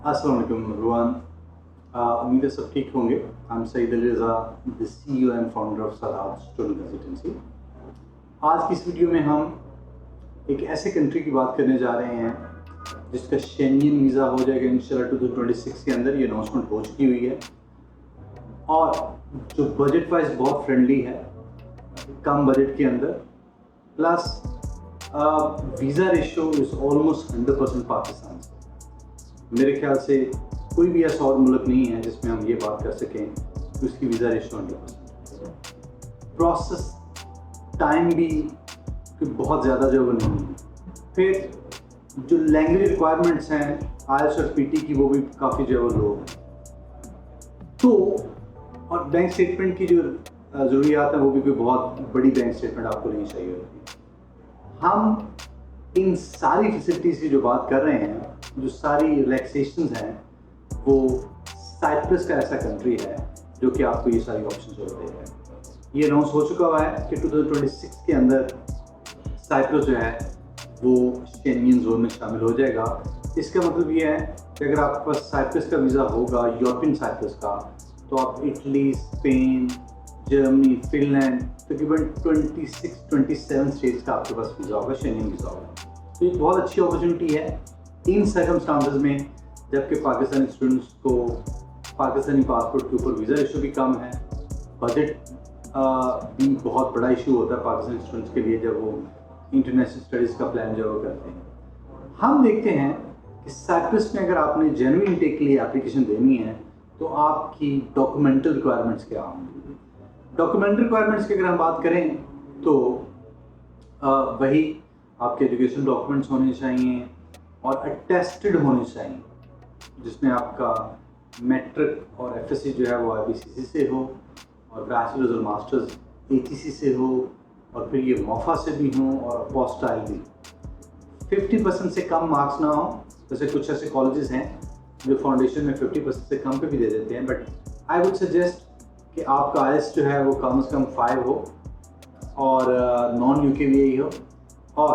अस्सलाम वालेकुम एवरीवन। उम्मीद है सब ठीक होंगे। I am Syed Ali Raza, the CEO and founder of Sadat student consultancy. आज की इस वीडियो में हम एक ऐसे कंट्री की बात करने जा रहे हैं जिसका शेंगेन वीज़ा हो जाएगा इंशाल्लाह 2026 के अंदर। ये अनाउंसमेंट हो चुकी हुई है और जो बजट वाइज बहुत फ्रेंडली है, कम बजट के अंदर, plus visa ratio is almost 100% Pakistan से। मेरे ख्याल से कोई भी ऐसा और मुल्क नहीं है जिसमें हम ये बात कर सकें कि उसकी वीज़ा रेशो 100%। प्रोसेस टाइम भी बहुत ज़्यादा जो वो नहीं है। फिर जो लैंग्वेज रिक्वायरमेंट्स हैं IELTS और PT की, वो भी काफ़ी जो वो लो है। तो और बैंक स्टेटमेंट की जो ज़रूरियात है वो भी कोई बहुत बड़ी बैंक स्टेटमेंट आपको नहीं चाहिए होती। हम इन सारी फैसिलिटीज़ की जो बात कर रहे हैं, जो सारी रिलैक्सेशंस हैं, वो साइप्रस का ऐसा कंट्री है जो कि आपको ये सारी ऑप्शन देता है। ये अनाउंस हो चुका हुआ है कि 2026 के अंदर साइप्रस जो है वो शेंगेन जोन में शामिल हो जाएगा। इसका मतलब ये है कि अगर आपके पास साइप्रस का वीज़ा होगा, यूरोपियन साइप्रस का, तो आप इटली, स्पेन, जर्मनी, फिनलैंड, तकरीबन 26-27 स्टेट्स का आपके पास वीज़ा होगा, शेंगेन वीज़ा होगा। तो ये बहुत अच्छी अपॉर्चुनिटी है इन सर्कमस्टांसेस में, जबकि पाकिस्तानी स्टूडेंट्स को पाकिस्तानी पासपोर्ट के ऊपर वीज़ा रेशो भी कम है, बजट भी बहुत बड़ा इशू होता है पाकिस्तानी स्टूडेंट्स के लिए जब वो इंटरनेशनल स्टडीज़ का प्लान जो वो करते हैं। हम देखते हैं कि साइप्रस में अगर आपने जेन्युइन इंटेक के लिए एप्लीकेशन देनी है तो आपकी डॉक्यूमेंटल रिक्वायरमेंट्स क्या होंगी। डॉक्यूमेंटल रिक्वायरमेंट्स की अगर हम बात करें तो वही आपके एजुकेशन डॉक्यूमेंट्स होने चाहिए और अटेस्टेड होने चाहिए, जिसमें आपका मैट्रिक और FSC जो है वो IBCC से हो और बैचलर्स और मास्टर्स ATC से हो और फिर ये मोफा से भी हो और अपोस्टाइल भी। 50% से कम मार्क्स ना हो, जैसे कुछ ऐसे कॉलेजेस हैं जो फाउंडेशन में 50% से कम पे भी दे देते हैं, बट आई वुड सजेस्ट कि आपका IELTS जो है वो कम से कम 5 हो और नॉन UKVA हो और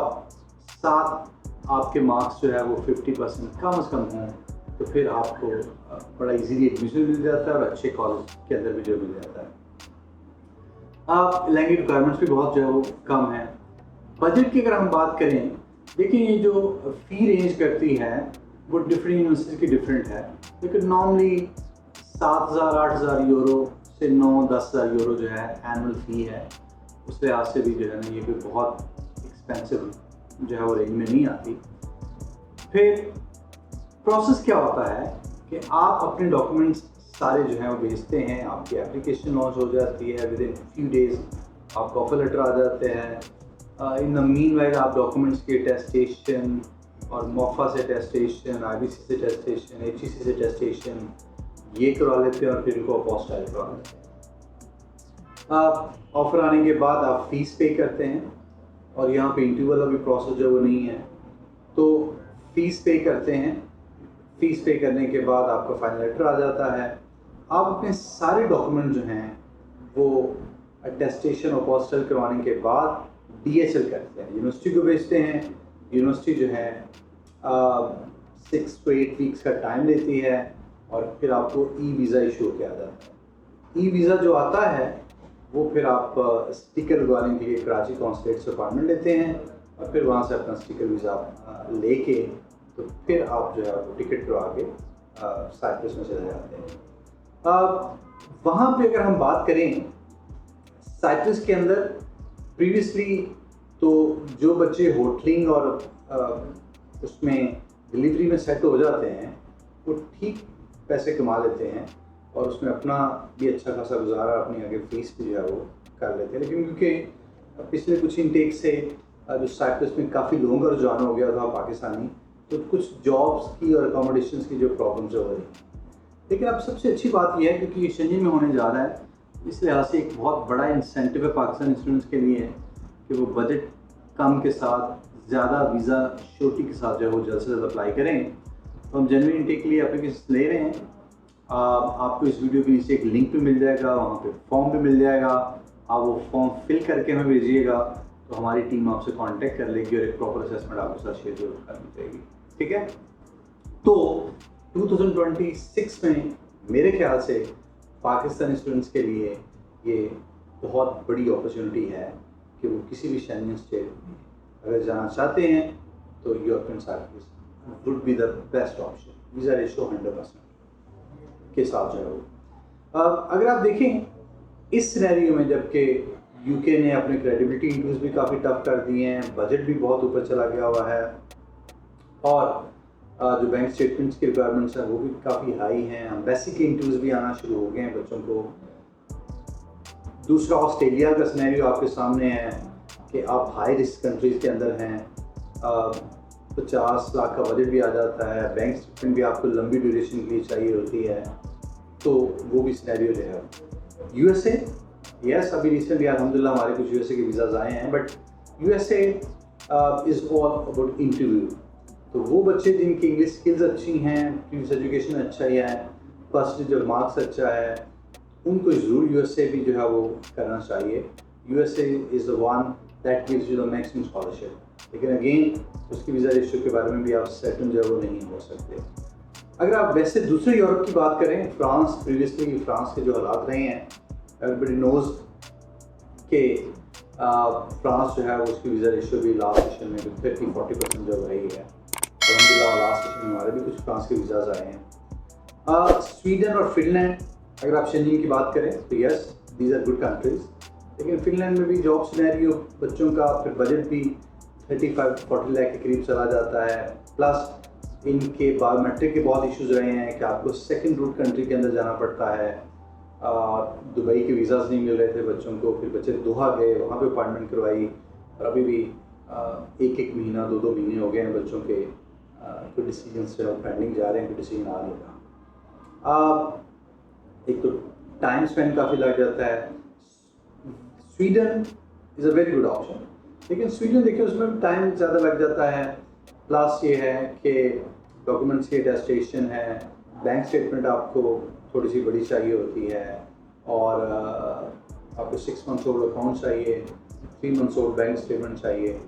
साथ आपके मार्क्स जो है वो 50% कम से कम हों, तो फिर आपको बड़ा इजीली एडमिशन मिल जाता है और अच्छे कॉलेज के अंदर भी जो मिल जाता है। लैंग्वेज रिक्वायरमेंट्स भी बहुत जो है वो कम है। बजट की अगर हम बात करें, देखिए ये जो फ़ी रेंज करती है वो डिफरेंट यूनिवर्सिटी की डिफरेंट है, लेकिन नॉर्मली 7,000-8,000 यूरो से 9-10,000 यूरो जो है एनुअल फ़ी है। उस लिहाज से भी जो है ना ये कोई बहुत एक्सपेंसिव जो है वो रेंज में नहीं आती। फिर प्रोसेस क्या होता है कि आप अपने डॉक्यूमेंट्स सारे जो हैं वो भेजते हैं, आपकी एप्लीकेशन लॉन्च हो जाती है, विद इन फ्यू डेज आपका ऑफर लेटर आ जाते हैं। इन द मीनवाइल आप डॉक्यूमेंट्स के टेस्टेशन और मोफा से टेस्टेशन, IBC से टेस्टेशन, HEC से टेस्टेशन ये करवा लेते हैं और फिर इनको अपोस्टाइल करवा लेते हैं। ऑफर आने के बाद आप फीस पे करते हैं और यहाँ पे इंटरव्यू वाला भी प्रोसेस जो वो नहीं है, तो फीस पे करते हैं। फीस पे करने के बाद आपका फाइनल लेटर आ जाता है। आप अपने सारे डॉक्यूमेंट जो हैं वो अटेस्टेशन और अपोस्टाइल करवाने के बाद DHL करते हैं, यूनिवर्सिटी को भेजते हैं। यूनिवर्सिटी जो है 6 to 8 वीक्स का टाइम लेती है और फिर आपको वीज़ा इशू होकर आ जाता है। वीज़ा जो आता है वो फिर आप स्टिकर लगवाने के लिए कराची कॉन्सुलेट से अपॉइंटमेंट लेते हैं और फिर वहाँ से अपना स्टिकर वीज़ा लेके तो फिर आप जो है वो टिकट करवा के साइप्रस में चले जाते हैं। वहाँ पे अगर हम बात करें साइप्रस के अंदर, प्रीवियसली तो जो बच्चे होटलिंग और उसमें डिलीवरी में सेट हो जाते हैं वो ठीक पैसे कमा लेते हैं और उसमें अपना भी अच्छा खासा गुजारा, अपनी आगे फीस भी जो है वो कर लेते हैं। लेकिन क्योंकि पिछले कुछ इनटेक से जो साइप्रस में काफ़ी लोगों का रुझान हो गया था पाकिस्तानी, तो कुछ जॉब्स की और अकोमोडेशंस की जो प्रॉब्लम्स हो रही हैं। लेकिन अब सबसे अच्छी बात यह है क्योंकि ये शेंगेन में होने जा रहा है, इस लिहाज से एक बहुत बड़ा इंसेंटिव है पाकिस्तानी स्टूडेंट्स के लिए कि वो बजट कम के साथ ज़्यादा वीज़ा श्योरिटी के साथ जो है वो जल्द से जल्द अप्लाई करें। तो हम जेन्युइन इंटेक के लिए एप्लीकेशन ले रहे हैं। आपको इस वीडियो के नीचे एक लिंक भी मिल जाएगा, वहाँ पे फॉर्म भी मिल जाएगा। आप वो फॉर्म फिल करके हमें भेजिएगा तो हमारी टीम आपसे कांटेक्ट कर लेगी और एक प्रॉपर असेसमेंट आपके साथ शेयर जरूर करनी चाहिए। ठीक है, तो 2026 में मेरे ख्याल से पाकिस्तानी स्टूडेंट्स के लिए ये बहुत बड़ी अपॉर्चुनिटी है कि वो किसी भी शेंजन स्टेट में अगर जाना चाहते हैं तो European cycles would be the best option. Visa ratio 100% के साथ जो है वो अगर आप देखें इस सिनेरियो में, जबकि यूके ने अपने क्रेडिबिलिटी इंटरव्यूज भी काफ़ी टफ कर दिए हैं, बजट भी बहुत ऊपर चला गया हुआ है और जो बैंक स्टेटमेंट्स की रिक्वायरमेंट्स हैं वो भी काफ़ी हाई हैं, एम्बेसी के इंटरव्यूज भी आना शुरू हो गए हैं बच्चों को। दूसरा, ऑस्ट्रेलिया का सिनेरियो आपके सामने है कि आप हाई रिस्क कंट्रीज़ के अंदर हैं, 50 लाख का बजट भी आ जाता है, बैंक स्टेटमेंट भी आपको लंबी ड्यूरेशन के लिए चाहिए होती है, तो वो भी सिनेरियो जो है। यूएसए, यस, अभी रिसेंटली अल्हम्दुलिल्लाह हमारे कुछ यूएसए के वीज़ाज आए हैं, but USA is all about interview. तो वो बच्चे जिनकी इंग्लिश स्किल्स अच्छी हैं, प्रीवियस एजुकेशन अच्छा ही है, परसेंटेज ऑफ मार्क्स अच्छा है, उनको ज़रूर यूएसए भी जो है वो करना चाहिए। USA is the one that gives you the maximum scholarship. लेकिन अगेन उसकी वीज़ा रेशियो के बारे में भी आप सर्टेन जो है वो नहीं हो सकते। अगर आप वैसे दूसरे यूरोप की बात करें, फ्रांस, प्रीवियसली फ्रांस के जो हालात रहे हैं, एवरीबडी नोज के फ्रांस जो है वो उसकी वीज़ा रेशियो भी लास्ट सेशन में 30-40% जो रही है। अलहमदिल्ला लास्ट सेशन में हमारे भी कुछ फ्रांस के वीज़ाज आए हैं। स्वीडन और फिनलैंड, अगर आप शेंजन की बात करें तो yes, these are good countries, लेकिन फिनलैंड में भी जॉब सिनेरियो बच्चों का, फिर बजट भी 35-40 लाख के करीब चला जाता है, प्लस इनके बायोमेट्रिक के बहुत इश्यूज रहे हैं कि आपको सेकंड रूट कंट्री के अंदर जाना पड़ता है। दुबई के वीज़ाज नहीं मिल रहे थे बच्चों को, फिर बच्चे दोहा गए, वहाँ पे अपॉइंटमेंट करवाई, और अभी भी 1-1 महीना 2-2 महीने हो गए हैं बच्चों के कोई डिसीजन से पेंडिंग जा रहे हैं, कोई डिसीजन आ नहीं रहा। एक तो टाइम स्पेंड काफ़ी लग जाता है। Sweden is a very good option, लेकिन स्वीडन देखिए उसमें टाइम ज़्यादा लग जाता है, प्लस ये है कि डॉक्यूमेंट्स की अटेस्टेशन है, बैंक स्टेटमेंट आपको थोड़ी सी बड़ी चाहिए होती है, और आपको 6 मंथ्स ओल्ड अकाउंट चाहिए, 3 मंथ्स ओल्ड बैंक स्टेटमेंट चाहिए,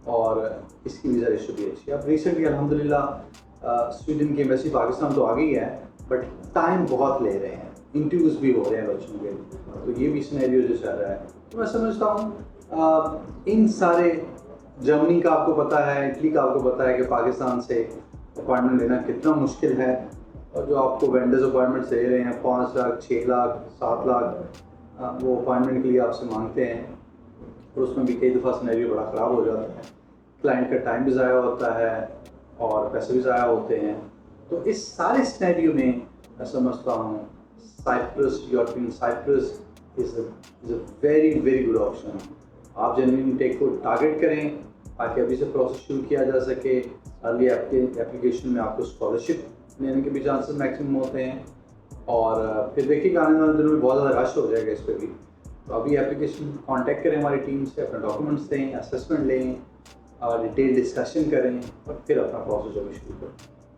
और इसकी वीज़ा रेशियो भी अच्छी है। अब रिसेंटली अल्हम्दुलिल्लाह स्वीडन की एम्बेसी पाकिस्तान तो आ गई है, बट टाइम बहुत ले रहे हैं, इंटरव्यूज़ भी हो रहे हैं बच्चों के, तो ये भी सिनेरियो जो चल रहा है। तो मैं समझता हूँ इन सारे, जर्मनी का आपको पता है, इटली का आपको पता है कि पाकिस्तान से अपॉइंटमेंट लेना कितना मुश्किल है, और जो आपको वेंडर्स अपॉइंटमेंट दे रहे हैं 5 लाख, 6 लाख, 7 लाख वो अपॉइंटमेंट के लिए आपसे मांगते हैं, और उसमें भी कई दफ़ा सिनेरियो बड़ा ख़राब हो जाता है, क्लाइंट का टाइम भी ज़ाया होता है और पैसे भी ज़ाया होते हैं। तो इस सारे सिनेरियो में मैं समझता हूँ Cyprus, European Cyprus is a very good option. आप जेन्युइन इनटेक को टारगेट करें ताकि अभी से प्रोसेस शुरू किया जा सके। अर्ली एप्लीकेशन में आपको स्कॉलरशिप लेने के भी चांसेस मैक्सिमम होते हैं, और फिर देखिएगा आने वाले दिनों में बहुत ज़्यादा रश हो जाएगा इस पर भी। तो अभी एप्लीकेशन कांटेक्ट करें हमारी टीम से, अपने डॉक्यूमेंट्स दें, असेसमेंट लें, डिटेल डिस्कशन करें, और फिर अपना प्रोसेस अभी शुरू करें।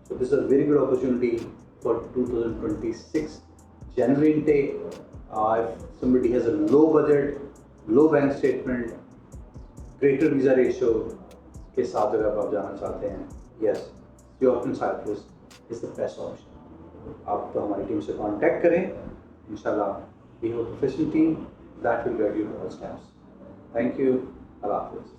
So this is a very good opportunity for 2026 January intake. If somebody has a low budget, low bank statement, greater visa ratio के साथ अगर आप जाना चाहते हैं, yes, European Cyprus is the best option. आप तो हमारी टीम से कांटेक्ट करें, इंशाल्लाह we have a professional team that will guide you to all steps. Thank you. Allah Hafiz.